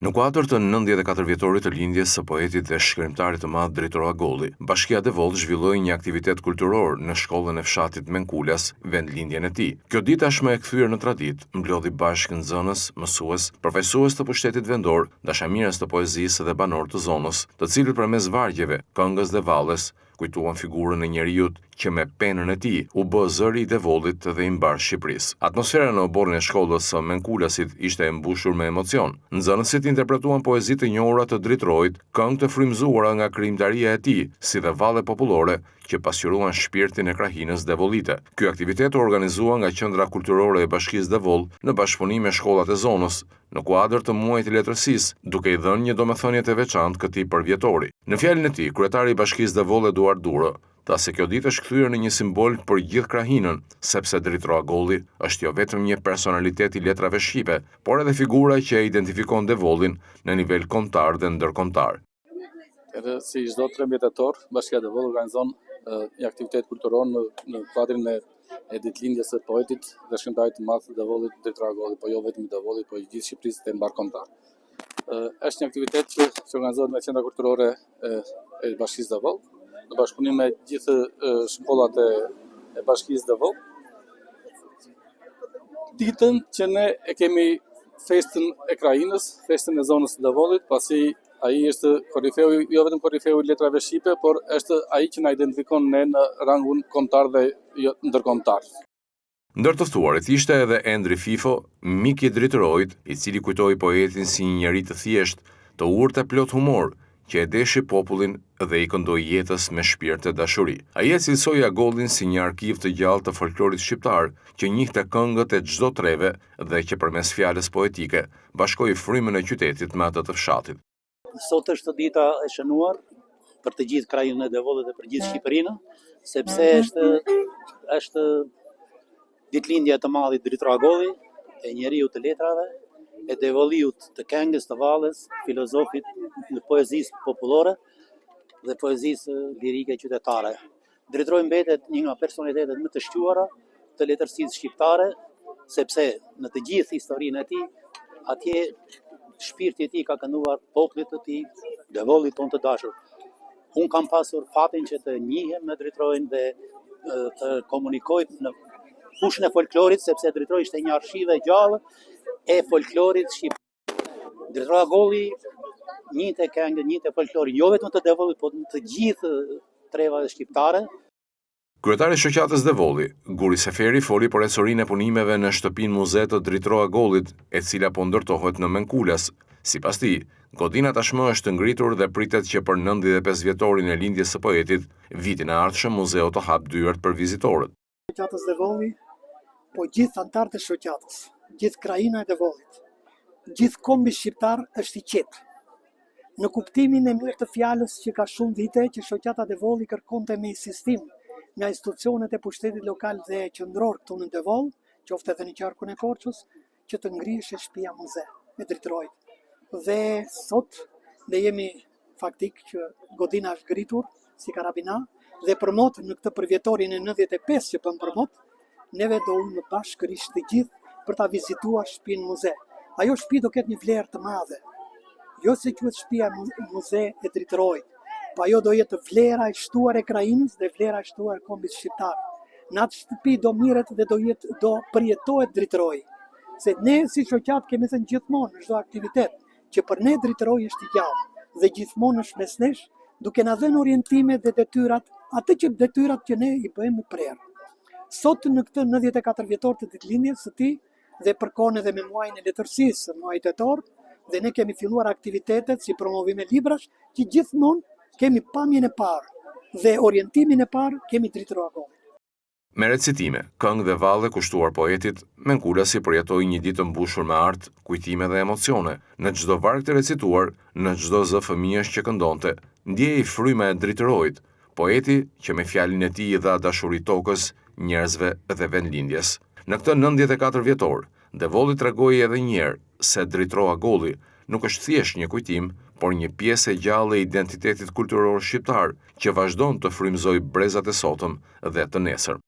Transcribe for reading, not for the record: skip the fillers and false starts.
Në kuadër të 94 vjetorit të lindjes së poetit dhe shkrimtarit të madh Dritor Agolli, Bashkia Devoll zhvilloi një aktivitet kulturor në shkollën e fshatit Menkulas, vendlindjen e tij. Kjo ditë tashmë e kthyer në traditë, mblodhi bashkë nxënës, mësues, përfaqësues të pushtetit vendor, dashamirës të poezisë dhe banor të zonës, të cilët përmes vargjeve, këngës dhe valles kujtuan figurën e njeriut që me penën e tij u bë zëri i Devollit dhe i mbar Shqipërisë. Atmosfera në oborrin e shkollës së Menkulasit ishte e mbushur me emocion. Nxënësit interpretuan poezi të njohura të Dritorit, këngë të frymëzuara nga krijimtaria e tij, si dhe valle popullore që pasqyruan shpirtin e krahinës devollite. Ky aktivitet u organizua nga Qendra Kulturore e Bashkisë Devoll në bashkëpunim me shkollat e zonës, në kuadër të muajit të letërsisë, duke i dhënë një domethënie të veçantë këtij përvjetori. Në fjalën e tij, kryetari i Bashkisë Devoll Eduard Durrë tha se kjo ditë është kthyer në një simbol për gjithë krahinën, sepse Dritor Agolli është jo vetëm një personalitet i letrave shqipe, por edhe figura që e identifikon Devollin në nivel kombëtar dhe ndërkombëtar. Edhe si çdo 13 tetor, Bashkia Devoll organizon një aktivitet kulturor në kuadrin e ditëlindjes së poetit dhe shkrimtarit të madh të Devollit Dritor Agolli, po jo vetëm i Devollit, po i gjithë Shqipërisë dhe mbar kombëtar. Është një aktivitet që organizohet me Qendra Kulturore e Bashkisë Devoll, në bashkëpunim me gjithë shkollat e Bashkisë Devoll. Ditën që ne e kemi festën e krahinës, festën e zonës së Devollit, pasi ai është korifeu, jo vetëm korifeu i letrave shqipe, por është ai që na identifikon ne në rangun kombëtar dhe ndërkombëtar. Ndër të ftuarit ishte edhe Endri Fifo, mik i Dritorit, i cili kujtoi poetin si një njeri të thjesht, të urtë e plot humor, që e deshi popullin dhe i këndoi jetës me shpirt e dashuri. Ai e cilësoi Agollin si një arkiv të gjallë të folklorit shqiptar, që njihte këngët e çdo treve dhe që përmes fjalës poetike bashkoi frymën e qytetit me atë të fshatit. Sot është dita e shënuar për të gjithë krahinën e Devollit dhe për gjithë Shqipërinë, sepse është ditëlindja e të madhit Dritor Agolli, e njeriu të letrave, e Devolliut të këngës, të valles, filozofit në poezisë popullore dhe poezisë lirike qytetare. Dritori mbetet një nga personalitetet më të shquara të letërsisë shqiptare, sepse në të gjithë historinë e tij, atje shpirti i tij ka kënduar popullit të tij, Devollit tonë të dashur. Unë kam pasur fatin që të njihem me Dritorin dhe të komunikoj në fushën e folklorit, sepse Dritori ishte një arshive gjallë e folklorit shqiptar. Dritor Agolli njihte këngën, njihte folklorin, jo vetëm të Devollit, por të gjithë trevave shqiptare. Kryetari i shoqatës Devolli, Guri Seferi, foli për ecorinë e punimeve në shtëpinë muze të Dritor Agollit, e cila po ndërtohet në Menkulas. Sipas tij, godina tashmë është ngritur dhe pritet që për 95 vjetorin e lindjes së poetit, vitin e ardhshëm muzeu të hap dyert për vizitorët. Shoqatës Devolli, po gjithë anëtarët e shoqatës, gjithë krahina e Devollit, gjithë kombi shqiptar është i qetë. Në kuptimin e mirë të fjalës që ka shumë vite që shoqata Devolli kërkonte me insistim nga institucionet e pushtetit lokal dhe qendror këtu në Devoll, qoftë edhe në qarkun e Korçës, që të ngrihej shtëpia muze e Dritorit. Dhe sot ne jemi faktik që godina është ngritur si karabina dhe për mot në këtë përvjetorin e 95 që bën për mot, neve do unë bashkërisht të gjithë për ta vizituar shtëpinë muze. Ajo shtëpi do ketë një vlerë të madhe. Jo se quhet shtëpia muze e Dritorit, po ajo do jetë vlera e shtuar e krahinës dhe vlera e shtuar e kombit shqiptar. Në atë shtëpi do mirret dhe do përjetohet Dritori. Se ne si shoqat kemi thënë gjithmonë në çdo aktivitet që për ne Dritori është i gjallë dhe gjithmonë është mes nesh, duke na dhënë orientime dhe detyrat, detyrat që ne i bëjmë prerë. Sot në këtë 94 vjetor të ditëlindjes së tij dhe për kohën edhe me muajin e letërsisë, muaj tetor, dhe ne kemi filluar aktivitetet si promovim e librash, që gjithmonë kemi pamjen e parë dhe orientimin e parë kemi Dritor Agolli. Me recitime, këngë dhe valle kushtuar poetit, Menkulasi përjetoi një ditë mbushur me art, kujtime dhe emocione. Në çdo varg të recituar, në çdo zë fëmijësh që këndonte, ndjehej fryma e Dritorit, poeti që me fjalën e tij i dha dashuri tokës, njerëzve dhe vendlindjes. Në këtë 94 vjetor, Devolli tregoi edhe një herë se Dritor Agolli nuk është thjesht një kujtim, por një pjesë e gjallë e identitetit kulturor shqiptar që vazhdon të frymëzojë brezat e sotëm dhe të nesër.